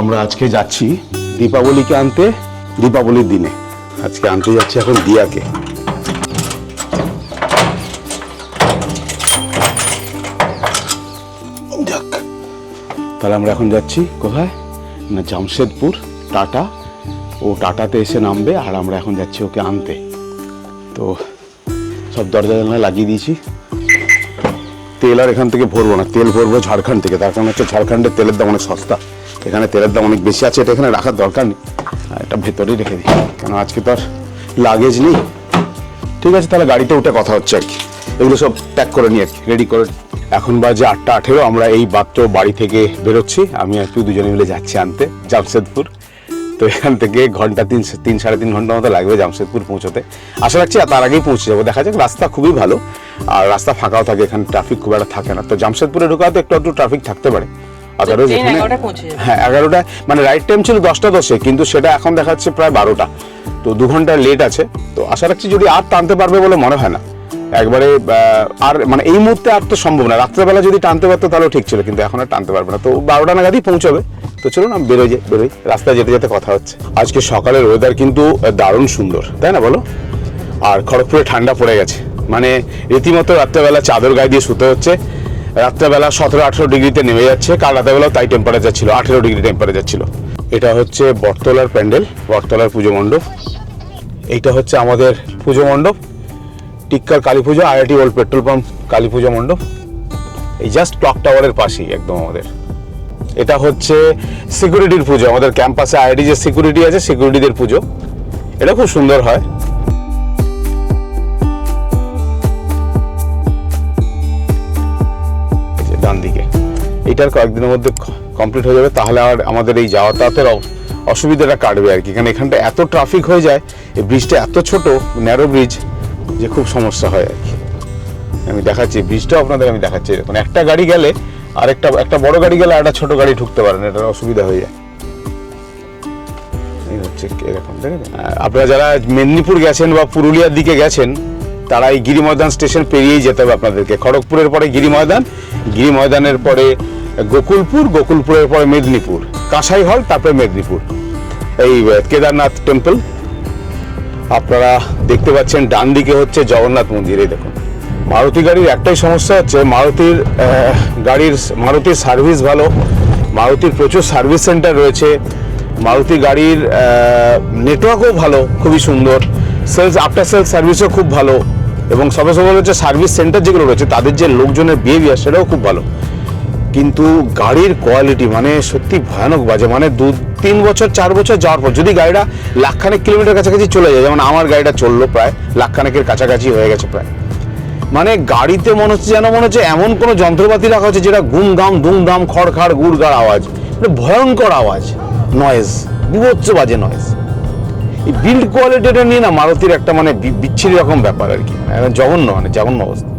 আমরা আজকে যাচ্ছি দীপাবলিকে আনতে, দীপাবলির দিনে আজকে আনতে যাচ্ছি এখন দিয়াকে। যাক, তাহলে আমরা এখন যাচ্ছি কোথায় না জামশেদপুর টাটা। ও টাটাতে এসে নামবে আর আমরা এখন যাচ্ছি ওকে আনতে। তো সব দরজা জানলা লাগিয়ে দিয়েছি। তেল আর এখান থেকে ভরবো না, তেল ভরবো ঝাড়খণ্ড থেকে। তার কারণ হচ্ছে ঝাড়খণ্ডের তেলের দাম অনেক সস্তা, এখানে তেলের দাম অনেক বেশি আছে। এটা এখানে রাখার দরকার নেই, এটা ভেতরেই রেখে দিই, কেন আজকে তো আর লাগেজ নেই। ঠিক আছে, তাহলে গাড়িতে উঠে কথা হচ্ছে আর কি। এগুলো সব প্যাক করে নিই আর কি, রেডি করে। এখন বাজে 8:18। আমরা এই মাত্র বাড়ি থেকে বেরোচ্ছি, আমি আর তুই দুজনে মিলে যাচ্ছি আনতে জামশেদপুর। তো এখান থেকে ঘন্টা 3-3.5 ঘন্টা মতো লাগবে জামশেদপুর পৌঁছতে। আশা রাখছি তার আগেই পৌঁছে যাবো। দেখা যাক, রাস্তা খুবই ভালো আর রাস্তা ফাঁকাও থাকে, এখানে ট্রাফিক খুব একটা থাকে না। তো জামশেদপুরে ঢোকা তো একটু ট্রাফিক থাকতে পারে। হ্যাঁ 11টা, মানে রাইট টাইম ছিল 10:10, কিন্তু সেটা এখন দেখাচ্ছে প্রায় 12টা। তো 2 ঘন্টা লেট আছে। তো আশা রাখছি যদি আর টানতে পারবে বলে মনে হয় না একবারে। আর মানে এই মুহূর্তে আর তো সম্ভব না। রাত্রেবেলা যদি টানতে পারতো তাহলেও ঠিক ছিল, কিন্তু এখন আর টানতে পারবে না। তো 12টা নাগাদই পৌঁছবে। তো চলুন আমি বেরোই, রাস্তায় যেতে যেতে কথা হচ্ছে। আজকে সকালের ওয়েদার কিন্তু দারুণ সুন্দর, তাই না বলো? আর খড়গপুরে ঠান্ডা পড়ে গেছে, মানে রীতিমতো রাত্রেবেলা চাদর গায়ে দিয়ে শুতে হচ্ছে। রাত্রেবেলা 17-18 ডিগ্রিতে নেমে যাচ্ছে। কাল রাতেবেলাও তাই টেম্পারেচার ছিল, 18 ডিগ্রি টেম্পারেচার ছিল। এটা হচ্ছে বটতলার প্যান্ডেল, বটতলার পুজো মণ্ডপ। এইটা হচ্ছে আমাদের পুজো মণ্ডপ, টিক্কার কালী পুজো, IIT old petrol pump Kali পুজো মণ্ডপ। এই জাস্ট ক্লক টাওয়ারের পাশেই একদম আমাদের। এটা হচ্ছে সিকিউরিটির পুজো, আমাদের ক্যাম্পাসে আইআইটি যে সিকিউরিটি আছে, সিকিউরিটিদের পুজো। এটা খুব সুন্দর হয়। ডান দিকে এটার কয়েকদিনের মধ্যে কমপ্লিট হয়ে যাবে, তাহলে আর আমাদের এই যাওয়াতায়াতের অসুবিধাটা কাটবে আর কি। কারণ এখানটা এত ট্রাফিক হয়ে যায়, এই ব্রিজটা এত ছোট, ন্যারো ব্রিজ, যে খুব সমস্যা হয় আর কি। আমি দেখাচ্ছি ব্রিজটাও আপনাদের, আমি দেখাচ্ছি। এখন একটা গাড়ি গেলে আর একটা বড় গাড়ি গেলে একটা ছোট গাড়ি ঢুকতে পারেন, এটার অসুবিধা হয়ে যায়। এই হচ্ছে এরকম, দেখেন? আপনারা যারা মেদিনীপুর গেছেন বা পুরুলিয়ার দিকে গেছেন, তারা এই গিরি ময়দান স্টেশন পেরিয়েই যেতে হবে আপনাদেরকে। খড়গপুরের পরে গিরি ময়দান, গিরি ময়দানের পরে গোকুলপুর, গোকুলপুরের পরে মেদিনীপুর, কাঁসাই হল, তারপরে মেদিনীপুর। এই কেদারনাথ টেম্পল আপনারা দেখতে পাচ্ছেন। ডান দিকে হচ্ছে জগন্নাথ মন্দির। এই দেখুন, মারুতি গাড়ির একটাই সমস্যা হচ্ছে মারুতির সার্ভিস ভালো, মারুতির প্রচুর সার্ভিস সেন্টার রয়েছে, মারুতি গাড়ির নেটওয়ার্কও ভালো, খুবই সুন্দর, আফটার সেলস সার্ভিসও খুব ভালো, এবং সবে হচ্ছে সার্ভিস সেন্টার যেগুলো রয়েছে তাদের যে লোকজনের বিহেভিয়ার সেটাও খুব ভালো। কিন্তু গাড়ির কোয়ালিটি মানে সত্যি ভয়ানক বাজে। মানে 2-3 বছর 4 বছর যাওয়ার পর যদি গাড়িটা লাখখানেক কিলোমিটার কাছাকাছি চলে যায়, যেমন আমার গাড়িটা চললো প্রায় লাখখানেকের কাছাকাছি হয়ে গেছে প্রায়, মানে গাড়িতে মনে হচ্ছে এমন কোনো যন্ত্রপাতি রাখা হচ্ছে যেটা গুমগাম দুমদাম খড়খাড় গুড়গাড় আওয়াজ, মানে ভয়ঙ্কর আওয়াজ, নয়েজ, বিভৎস বাজে নয়েজ। এই বিল্ড কোয়ালিটিটা নিয়ে না মারুতির একটা মানে বিচ্ছিরি রকম ব্যাপার আর কি, জঘন্য অবস্থা।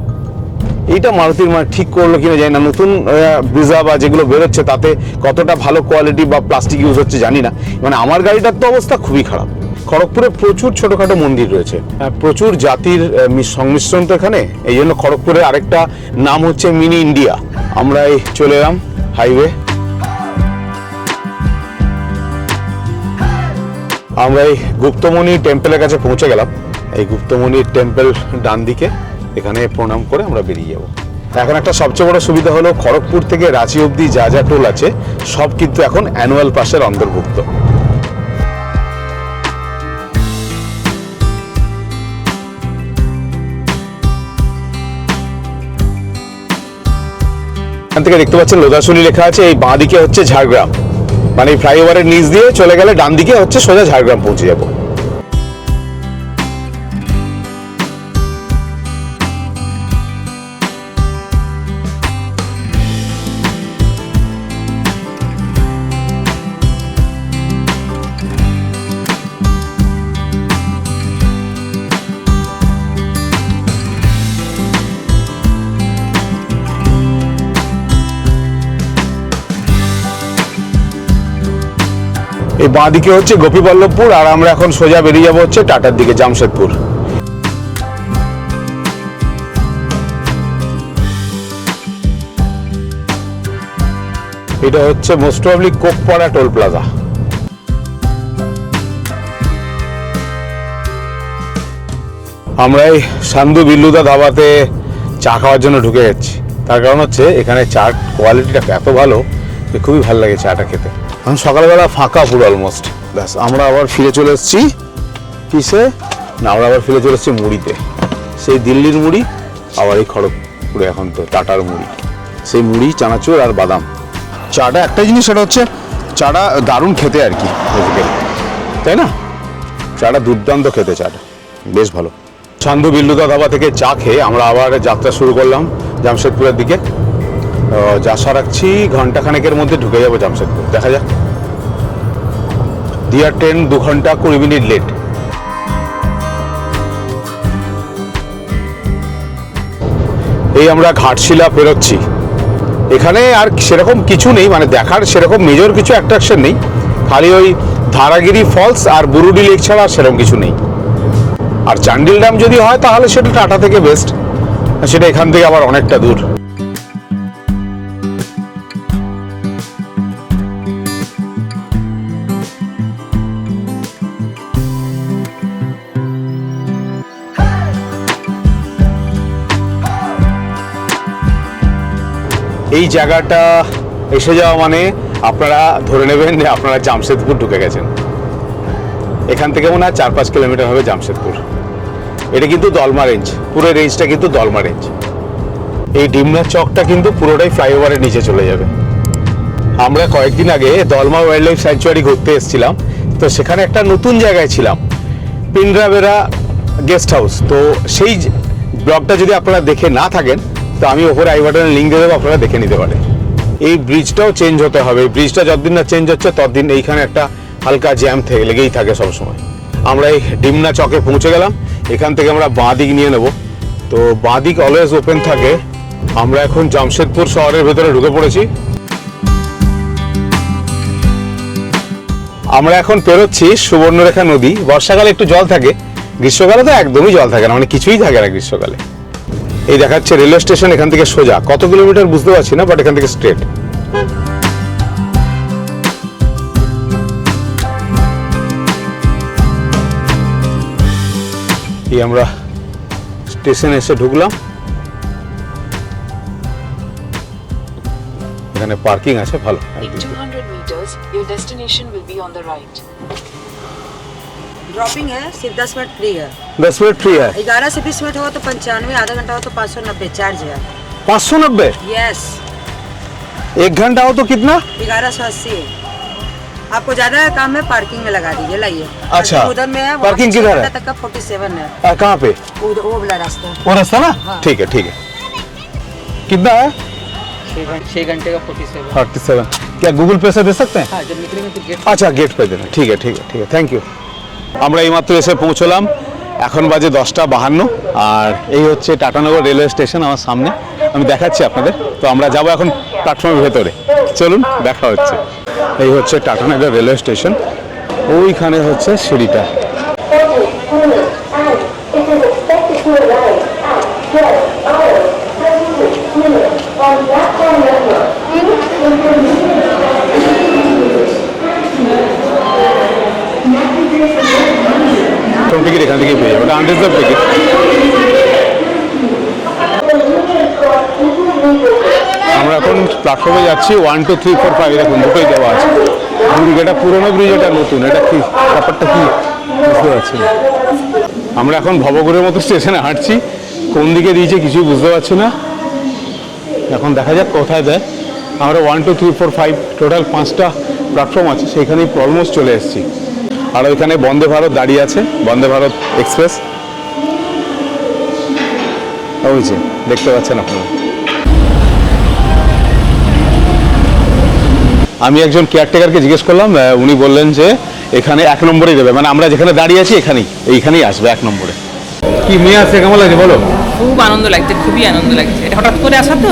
এইটা মারুতির মানে ঠিক করলো কিনা জানি না। নতুন ব্রিজা বা যেগুলো বেরোচ্ছে তাতে কতটা ভালো কোয়ালিটি বা প্লাস্টিক ইউজ হচ্ছে জানি না। মানে আমার গাড়িটার তো অবস্থা খুবই খারাপ। খড়গপুরে প্রচুর ছোটখাটো মন্দির রয়েছে, প্রচুর জাতির সংমিশ্রণ তো এখানে। এই জন্য খড়গপুরের আরেকটা নাম হচ্ছে মিনি ইন্ডিয়া। আমরা এই চলে এলাম হাইওয়ে। আমরা এই গুপ্তমণি টেম্পলের কাছে পৌঁছে গেলাম। এই গুপ্তমণি টেম্পল ডান দিকে, এখানে প্রণাম করে আমরা বেরিয়ে যাব। এখন একটা সবচেয়ে বড় সুবিধা হলো খড়গপুর থেকে রাঁচি অবধি যা যা টোল আছে সব কিন্তু এখন অ্যানুয়াল পাসের অন্তর্ভুক্ত। এখান থেকে দেখতে পাচ্ছেন লোধাশুলি লেখা আছে। এই বাঁ দিকে হচ্ছে ঝাড়গ্রাম, মানে এই ফ্লাইওভারের নিচ দিয়ে চলে গেলে ডান দিকে হচ্ছে সোজা ঝাড়গ্রাম পৌঁছে যাব। এই বাঁ দিকে হচ্ছে গোপীবল্লভপুর, আর আমরা এখন সোজা বেরিয়ে যাবো হচ্ছে টাটার দিকে, জামশেদপুর। এটা হচ্ছে মোস্ট প্রবাবলি কোকপাড়া টোল প্লাজা। আমরা এই সান্ধু বিল্লুদা ধাবাতে চা খাওয়ার জন্য ঢুকে যাচ্ছি। তার কারণ হচ্ছে এখানে চার কোয়ালিটিটা এত ভালো যে খুবই ভালো লাগে চাটা খেতে। এখন সকালবেলা ফাঁকা পুরো অলমোস্ট। ব্যাস আমরা আবার ফিরে চলে এসেছি কিসে না, আমরা আবার ফিরে চলে এসেছি মুড়িতে। সেই দিল্লির মুড়ি, আবার এই খড়গপুরে এখন তো টাটার মুড়ি। সেই মুড়ি, চানাচুর আর বাদাম। চাটা একটা জিনিস, সেটা হচ্ছে চাটা দারুণ খেতে আর কি, তাই না? চাটা দুর্দান্ত খেতে, চাটা বেশ ভালো। সান্ধু বিল্লুদা ধাবা থেকে চা খেয়ে আমরা আবার যাত্রা শুরু করলাম জামশেদপুরের দিকে। আশা রাখছি ঘন্টাখানেকের মধ্যে ঢুকে যাবো জামশেদপুর, দেখা যাক। দিয়ার ট্রেন 2 ঘন্টা 20 মিনিট লেট। এই আমরা ঘাটশিলা পেরোচ্ছি। এখানে আর সেরকম কিছু নেই, মানে দেখার সেরকম মেজর কিছু অ্যাট্রাকশন নেই, খালি ওই ধারাগিরি ফলস আর বুরুডি লেক ছাড়া আর সেরকম কিছু নেই। আর চান্ডিল ড্যাম যদি হয় তাহলে সেটা টাটা থেকে বেস্ট, সেটা এখান থেকে আবার অনেকটা দূর। এই জায়গাটা এসে যাওয়া মানে আপনারা ধরে নেবেন যে আপনারা জামশেদপুর ঢুকে গেছেন। এখান থেকে মনে হয় 4-5 কিলোমিটার হবে জামশেদপুর। এটা কিন্তু দলমা রেঞ্জ, পুরো রেঞ্জটা কিন্তু দলমা রেঞ্জ। এই ডিমনা চকটা কিন্তু পুরোটাই ফ্লাইওভারের নিচে চলে যাবে। আমরা কয়েকদিন আগে দলমা ওয়াইল্ড লাইফ স্যাংচুয়ারি ঘুরতে এসেছিলাম, তো সেখানে একটা নতুন জায়গায় ছিলাম, পিন্ড্রাবেরা গেস্ট হাউস। তো সেই ব্লগটা যদি আপনারা দেখে না থাকেন তো আমি ওপরে আই বাটনের লিঙ্ক দিয়ে দেবো, আপনারা দেখে নিতে পারেন। এই ব্রিজটাও চেঞ্জ হতে হবে, ব্রিজটা যতদিন না চেঞ্জ হচ্ছে ততদিন এইখানে একটা হালকা জ্যাম লেগেই থাকে সবসময়। আমরা এই ডিমনা চকে পৌঁছে গেলাম, এখান থেকে আমরা বাঁ দিক নিয়ে নেব। তো বাঁ দিক অলওয়েজ ওপেন থাকে। আমরা এখন জামশেদপুর শহরের ভেতরে ঢুকে পড়েছি। আমরা এখন পেরোচ্ছি সুবর্ণরেখা নদী। বর্ষাকালে একটু জল থাকে, গ্রীষ্মকালে তো একদমই জল থাকে না, মানে কিছুই থাকে না গ্রীষ্মকালে। এই দেখাচ্ছে রেলওয়ে স্টেশন, এখান থেকে সোজা কত কিলোমিটার বুঝতে পারছি না, বাট এখান থেকে স্ট্রেট। এই আমরা স্টেশনে এসে ঢুকলাম। এখানে পার্কিং আছে ভালো। In 200 meters, your destination will be on the right. Dropping है, सिर्फ 10 मिनट फ्री है। 10 मिनट फ्री है। 11 से 20 मिनट हो तो 95, आधा घंटा हो तो 590 चार्ज है। 590? यस। 1 घंटा हो तो कितना? 1180। आपको ज्यादा काम है, पार्किंग में लगा दीजिए, लाइए। अच्छा, उधर में है, पार्किंग किधर है? तक का 47 है। कहाँ पे? उधर वो वाला रास्ता। वो रास्ता ना? हाँ। ठीक है ठीक है। कितना है? 6 घंटे का 47। 47। क्या गूगल पे से दे सकते हैं? हाँ, जब निकलेंगे तो गेट। আচ্ছা, গেট পে দেন। ঠিক আছে ঠিক আছে ঠিক আছে, থ্যাংক ইউ। আমরা এইমাত্র এসে পৌঁছলাম, এখন বাজে 10:52। আর এই হচ্ছে টাটানগর রেলওয়ে স্টেশন আমার সামনে, আমি দেখাচ্ছি আপনাদের। তো আমরা যাব এখন প্ল্যাটফর্মের ভেতরে, চলুন দেখা হচ্ছে। এই হচ্ছে টাটানগর রেলওয়ে স্টেশন, ওইখানে হচ্ছে সিঁড়িটা। টিকিট এখান থেকেই পেয়ে যাবে, ওটা আনরিজার্ভ টিকিট। আমরা এখন প্ল্যাটফর্মে যাচ্ছি। 1 2 3 4 5 এরকম দুটোই দেওয়া আছে। এটা পুরোনো ব্রিজ, এটা নতুন, এটা কি ব্যাপারটা কি বুঝতে পারছি না। আমরা এখন ভবঘুরের মতো স্টেশনে হাঁটছি, কোন দিকে দিয়েছে কিছুই বুঝতে পারছি না। এখন দেখা যাক কোথায় দেয়। আমরা 1 2 3 4 5 টোটাল 5টা প্ল্যাটফর্ম আছে, সেইখানেই অলমোস্ট চলে এসেছি। আর ওইখানে বন্দে ভারত দাঁড়িয়ে আছে, বন্দে ভারত এক্সপ্রেস ওইছে, দেখতে পাচ্ছেন আপনারা। আমি একজন কেয়ারটেকারকে জিজ্ঞেস করলাম, উনি বললেন যে এখানে 1 নম্বরেই দেবে, মানে আমরা যেখানে দাঁড়িয়ে আছি এইখানেই আসবে 1 নম্বরে। কি মেয়ে আছে, কেমন লাগছে বলো? খুব আনন্দ লাগছে, খুবই আনন্দ লাগছে। এটা হঠাৎ করে আসা তো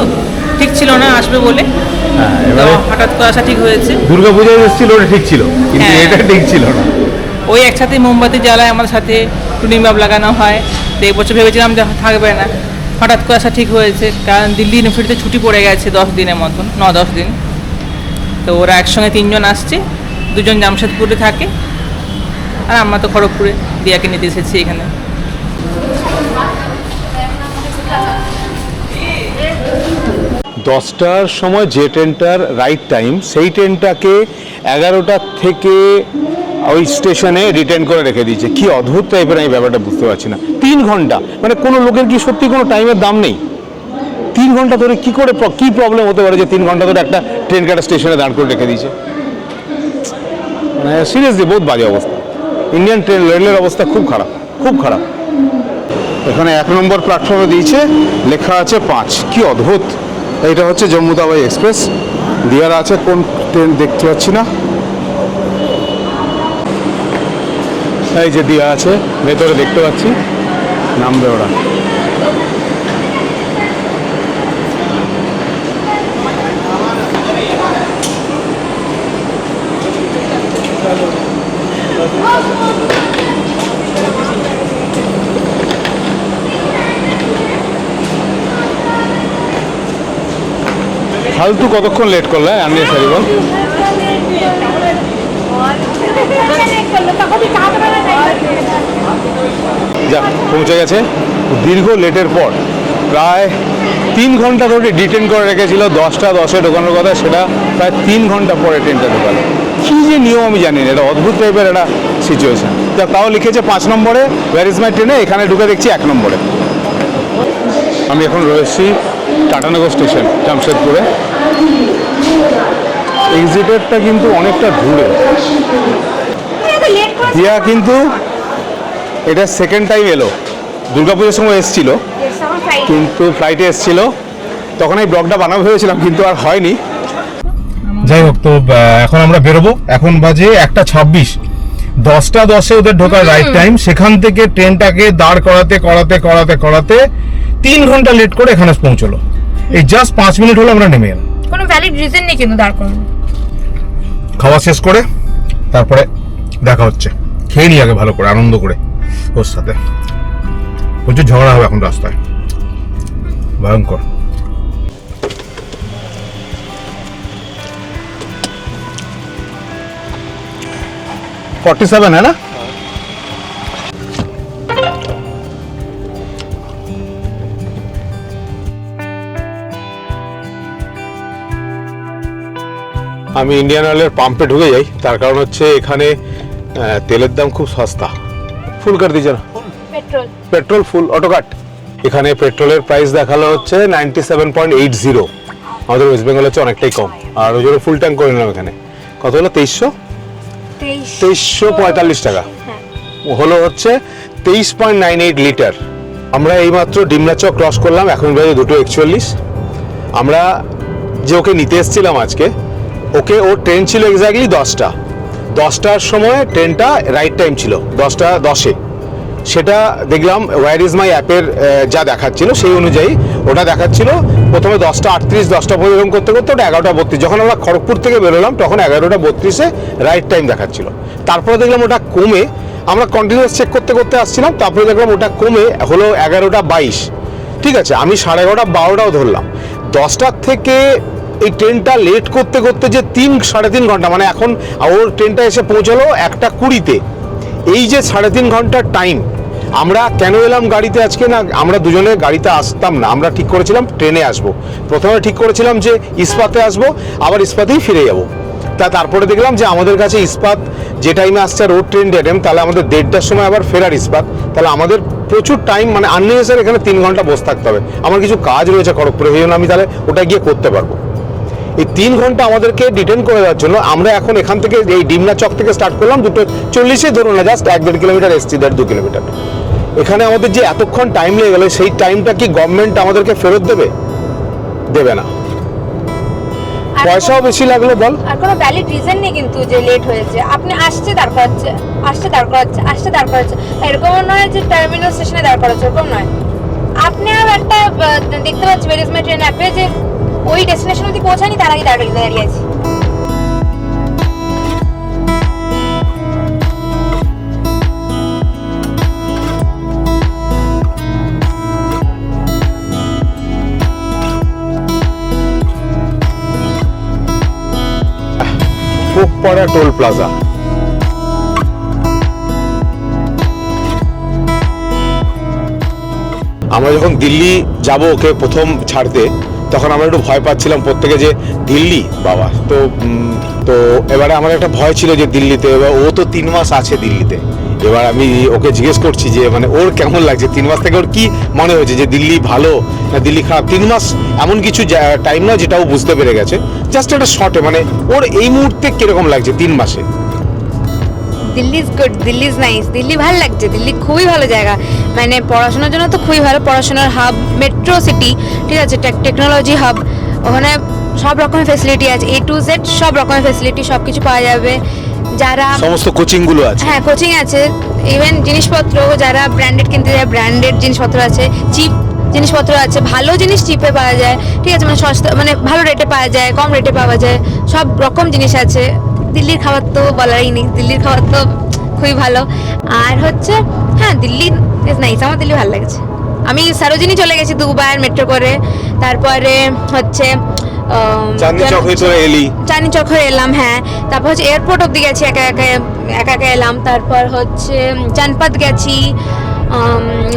ঠিক ছিল না আসবে বলে, হ্যাঁ, তো এবারে হঠাৎ করে আসা ঠিক হয়েছে। দুর্গাপূজায় এসেছিল, ওটা ঠিক ছিল, কিন্তু হ্যাঁ। এটা ঠিক ছিল না। ওই একসাথে মোমবাতি জ্বালায় আমার সাথে, টুনি বাব লাগানো হয়, তো এবছর ভেবেছিলাম যে থাকবে না, হঠাৎ করে আসা ঠিক হয়েছে। কারণ দিল্লি ইউনিভার্সিটিতে ছুটি পড়ে গেছে 10 দিনের মতন, 9-10 দিন। তো ওরা একসঙ্গে 3 জন আসছে, 2 জন জামশেদপুরে থাকে আর আমরা তো খড়গপুরে দিয়াকে নিতে এসেছি এখানে। দশটার সময় যে ট্রেনটার রাইট টাইম, সেই ট্রেনটাকে 11টা থেকে ওই স্টেশনে রিটার্ন করে রেখে দিয়েছে। কি অদ্ভুত টাইপের, আমি ব্যাপারটা বুঝতে পারছি না। 3 ঘন্টা, মানে কোনো লোকের কি সত্যি কোনো টাইমের দাম নেই? 3 ঘন্টা ধরে কি করে, কি প্রবলেম হতে পারে যে 3 ঘন্টা ধরে একটা ট্রেন কাটা স্টেশনে দাঁড় করে রেখে দিয়েছে? মানে সিরিয়াসলি বহুত বাজে অবস্থা। ইন্ডিয়ান ট্রেন রেলের অবস্থা খুব খারাপ, খুব খারাপ। এখানে 1 নম্বর প্ল্যাটফর্মে দিয়েছে, লেখা আছে 5। কি অদ্ভুত। এইটা হচ্ছে জম্মু তাওয়াই এক্সপ্রেস। দিয়ার আছে কোন ট্রেন দেখতে পাচ্ছি না। এই যে দিয়া আছে, ভেতরে দেখতে পাচ্ছি, নামবে ওরা। ফালতু কতক্ষণ লেট করলে আননেসারি বল। যাক, পৌঁছে গেছে। দীর্ঘ লেটের পর প্রায় 3 ঘন্টা ধরে ডিটেন করে রেখেছিল। 10টা 10-এ ঢোকানোর কথা, সেটা প্রায় 3 ঘন্টা পরে ট্রেনটা ঢোকালো। কী যে নিয়ম আমি জানি না, এটা অদ্ভুত টাইপের একটা সিচুয়েশন। যা তাও লিখেছে 5 নম্বরে ওয়্যার ইজ মাই ট্রেনে, এখানে ঢুকে দেখছি 1 নম্বরে। আমি এখন রয়েছি টাটানগর স্টেশন, জামশেদপুরে। এক্সিটেরটা কিন্তু অনেকটা দূরে। দিয়া কিন্তু এটা সেকেন্ড টাইম এলো। দুর্গাপুজোর সময় এসেছিল, কিন্তু ফ্লাইটে এসেছিল, তখন এই ব্লগটা বানাবো ভেবেছিলাম, কিন্তু আর হয়নি। যাই হোক, তো এখন আমরা বেরোবো। এখন বাজে 1:26। 10টা 10-এ ওদের ঢোকার রাইট টাইম। সেখান থেকে ট্রেনটাকে দাঁড় করাতে করাতে করাতে করাতে 3 ঘন্টা লেট করে এখানে পৌঁছলো। এই জাস্ট 5 মিনিট হলো আমরা নেমে এলাম। কোনো ভ্যালিড রিজন নেই কিন্তু দাঁড় করানো। খাওয়া শেষ করে তারপরে দেখা হচ্ছে। খেয়ে নি আগে ভালো করে, আনন্দ করে ওর সাথে। প্রচুর ঝগড়া হবে এখন রাস্তায়, ভয়ঙ্কর। है ना? আমি ইন্ডিয়ান অয়েলের পাম্পে ঢুকে যাই, তার কারণ হচ্ছে এখানে তেলের দাম খুব সস্তা। ফুল কাট দিয়েছে না? পেট্রোল ফুল অটো কাট। এখানে পেট্রোলের প্রাইস দেখালো হচ্ছে 97.80। আমাদের ওয়েস্ট বেঙ্গল হচ্ছে অনেকটাই কম। আর ওই জন্য ফুল ট্যাঙ্ক করে নিলাম। এখানে কত হলো? 2345 টাকা হলো, হচ্ছে 23.98 লিটার। আমরা এইমাত্র ডিমনাচক ক্রস করলাম, এখন বাজে 2:41। আমরা যে ওকে নিতে এসেছিলাম আজকে, ওকে ওর ট্রেন ছিল এক্স্যাক্টলি 10টার সময় ট্রেনটা রাইট টাইম ছিল 10টা 10-এ। সেটা দেখলাম ওয়্যার ইজ মাই অ্যাপের যা দেখাচ্ছিল সেই অনুযায়ী ওটা দেখাচ্ছিল প্রথমে 10:38, 10:45 করতে করতে ওটা 11:32। যখন আমরা খড়গপুর থেকে বেরোলাম তখন 11:32-এ রাইট টাইম দেখাচ্ছিল। তারপরে দেখলাম ওটা কমে, আমরা কন্টিনিউয়াস চেক করতে করতে আসছিলাম, তারপরে দেখলাম ওটা কমে হলো 11:22। ঠিক আছে, আমি 11:30 12টাও ধরলাম। 10টার থেকে এই ট্রেনটা লেট করতে করতে যে 3-3.5 ঘন্টা, মানে এখন ওর ট্রেনটা এসে পৌঁছালো 1:20-তে। এই যে 3.5 ঘন্টার টাইম, আমরা কেন এলাম গাড়িতে আজকে? না, আমরা দুজনে গাড়িতে আসতাম না, আমরা ঠিক করেছিলাম ট্রেনে আসবো। প্রথমে ঠিক করেছিলাম যে ইস্পাতে আসবো, আবার ইস্পাতেই ফিরে যাবো। তারপরে দেখলাম যে আমাদের কাছে ইস্পাত যে টাইমে আসছে আর ওর ট্রেন ডেটেম, তাহলে আমাদের 1:30টার সময় আবার ফেরার ইস্পাত, তাহলে আমাদের প্রচুর টাইম, মানে আননেসেসারি এখানে 3 ঘন্টা বসে থাকতে হবে। আমার কিছু কাজ রয়েছে খড়গপুরে, সেই জন্য আমি তাহলে ওটা গিয়ে করতে পারবো। এই 3 ঘন্টা আমাদেরকে ডিটেন করে দেওয়ার জন্য আমরা এখন এখান থেকে এই ডিমনা চক থেকে স্টার্ট করলাম 2:40-এ, ধরুন না, জাস্ট 1-1.5 কিলোমিটার এসছি, 1.5-2 কিলোমিটার। এখানে আমাদের যে এতক্ষণ টাইম লেগে গেল, সেই টাইমটা কি গভর্নমেন্ট আমাদেরকে ফেরত দেবে? দেবে না। পয়সাও বেশি লাগলো বল। আর কোনো ভ্যালিড রিজন নেই কিন্তু যে লেট হয়েছে। আপনি আসছে দাঁড় করাচ্ছে, আসছে দাঁড় করাচ্ছে, আসছে দাঁড় করাচ্ছে। এরকম নয় যে টার্মিনাল স্টেশনে দাঁড় করাচ্ছে, এরকম নয়। আপনি আর একটা দেখতে পাচ্ছি ওয়্যার ইজ মাই ট্রেন অ্যাপে যে ওই ডেস্টিনেশন অবধি পৌঁছায়নি, তার আগে দাঁড়িয়ে আছি। কোকপাড়া টোল প্লাজা। আমরা যখন দিল্লি যাব ওকে প্রথম ছাড়তে, তখন আমরা একটু ভয় পাচ্ছিলাম প্রত্যেকে যে দিল্লি বাবা। তো এবারে আমার একটা ভয় ছিল যে দিল্লিতে, এবার ও তো 3 মাস আছে দিল্লিতে। এবার আমি ওকে জিজ্ঞেস করছি যে মানে ওর কেমন লাগছে 3 মাস থেকে, ওর কি মনে হয়েছে যে দিল্লি ভালো না দিল্লি খারাপ। 3 মাস এমন কিছু টাইম না যেটা ও বুঝতে পেরে গেছে, জাস্ট একটা শর্টে মানে ওর এই মুহূর্তে কিরকম লাগছে 3 মাসে। Delhi is good, Delhi is nice, Delhi ভালো লাগছে, দিল্লি খুবই ভালো জায়গা, মানে পড়াশোনার জন্য তো খুবই ভালো, পড়াশোনার হাব, মেট্রো সিটি, ঠিক আছে, টেকনোলজি হাব, ওখানে সব রকমের ফেসিলিটি আছে, A to Z সব রকমের ফেসিলিটি, সব কিছু পাওয়া যাবে। যারা সমস্ত কোচিংগুলো আছে, হ্যাঁ কোচিং আছে, ইভেন জিনিসপত্র যারা ব্র্যান্ডেড কিনতে যায় ব্র্যান্ডেড জিনিসপত্র আছে, চিপ জিনিসপত্র আছে, ভালো জিনিস চিপে পাওয়া যায়, ঠিক আছে, মানে সস্তা, মানে ভালো রেটে পাওয়া যায়, কম রেটে পাওয়া যায়, সব রকম জিনিস আছে। দিল্লির খাবার তো বলারই নেই, দিল্লির খাবার তো খুবই ভালো। আর হচ্ছে হ্যাঁ দিল্লি ইজ নাইস, আমার দিল্লি ভালো লাগছে। আমি সরোজিনী চলে গেছি 2 বার মেট্রো করে, তারপরে হচ্ছে চাঁদনি চক হয়ে চলে এলি, চাঁদনি চক হয়ে এলাম, হ্যাঁ, তারপর হচ্ছে এয়ারপোর্ট অব্দি গেছি একা একা এলাম, তারপর হচ্ছে চানপাত গেছি,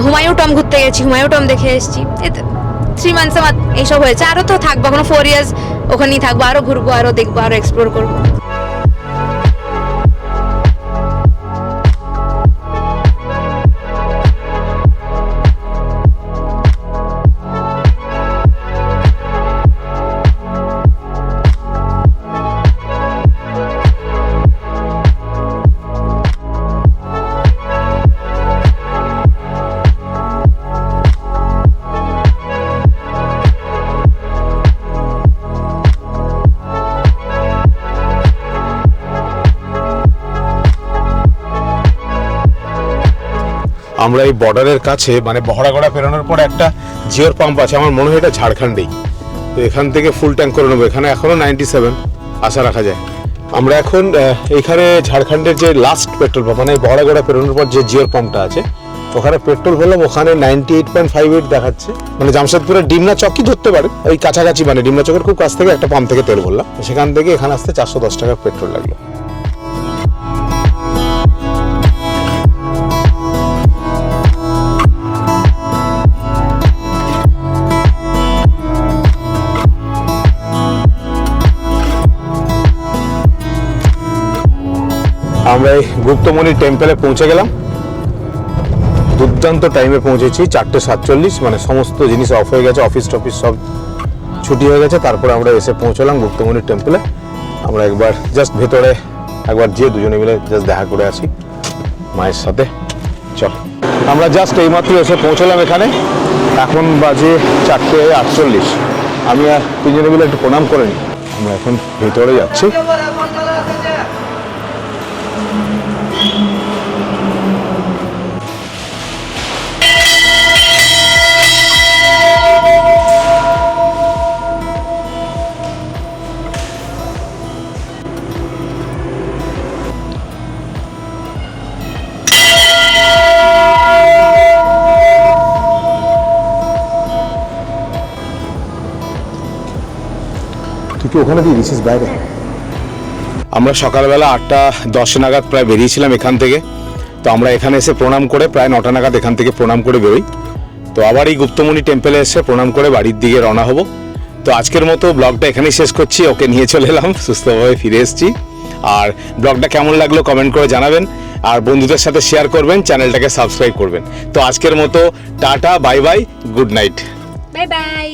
হুমায়ুন টম ঘুরতে গেছি, হুমায়ুন টম দেখে এসেছি। 3 মান্থসে এইসব হয়েছে, আরও তো থাকবো, এখনো 4 ইয়ার্স ওখানেই থাকবো, আরও ঘুরবো, আরও দেখবো, আরও এক্সপ্লোর করবো। আমরা এই বর্ডারের কাছে মানে বহরাগড়া পেরোনোর পর একটা জিওর পাম্প আছে, আমার মনে হয় এটা ঝাড়খণ্ডেই। তো এখান থেকে ফুল ট্যাঙ্ক করে নেবো, এখানে এখনো 97 আশা রাখা যায়। আমরা এখন এখানে ঝাড়খণ্ডের যে লাস্ট পেট্রোল পাম্প, মানে বহরাগড়া পেরোনোর পর যে জিওর পাম্পটা আছে, ওখানে পেট্রোল ভরলাম, ওখানে 98.58 দেখাচ্ছে, মানে জামশেদপুরের ডিমনা চকই ধরতে পারে, ওই কাছাকাছি, মানে ডিমনা চকের খুব কাছ থেকে একটা পাম্প থেকে তেল ভরলাম, সেখান থেকে এখানে আসতে 410 টাকার পেট্রোল লাগলো। আমরা এই গুপ্তমণি টেম্পলে পৌঁছে গেলাম, দুর্দান্ত টাইমে পৌঁছেছি, 4:47, মানে সমস্ত জিনিস অফ হয়ে গেছে, অফিস টফিস সব ছুটি হয়ে গেছে। তারপরে আমরা এসে পৌঁছলাম গুপ্তমণি টেম্পলে। আমরা একবার জাস্ট ভেতরে একবার যেয়ে দুজনে মিলে জাস্ট দেখা করে আসি মায়ের সাথে। চল, আমরা জাস্ট এইমাত্র এসে পৌঁছলাম এখানে, এখন বাজে 4:48। আমি আর তিনজনে মিলে একটু প্রণাম করে নিই। আমরা এখন ভেতরে যাচ্ছি। ওখানে দিয়ে দিচ্ছিস বাইরে। আমরা সকালবেলা 8:10 নাগাদ প্রায় বেরিয়েছিলাম এখান থেকে। তো আমরা এখানে এসে প্রণাম করে প্রায় 9টা নাগাদ এখান থেকে প্রণাম করে বেরোই। তো আবার এই গুপ্তমণি টেম্পলে এসে প্রণাম করে বাড়ির দিকে রওনা হব। তো আজকের মতো ব্লগটা এখানেই শেষ করছি। ওকে নিয়ে চলে এলাম, সুস্থভাবে ফিরে এসেছি। আর ব্লগটা কেমন লাগলো কমেন্ট করে জানাবেন, আর বন্ধুদের সাথে শেয়ার করবেন, চ্যানেলটাকে সাবস্ক্রাইব করবেন। তো আজকের মতো tata, bye bye, good night, bye bye.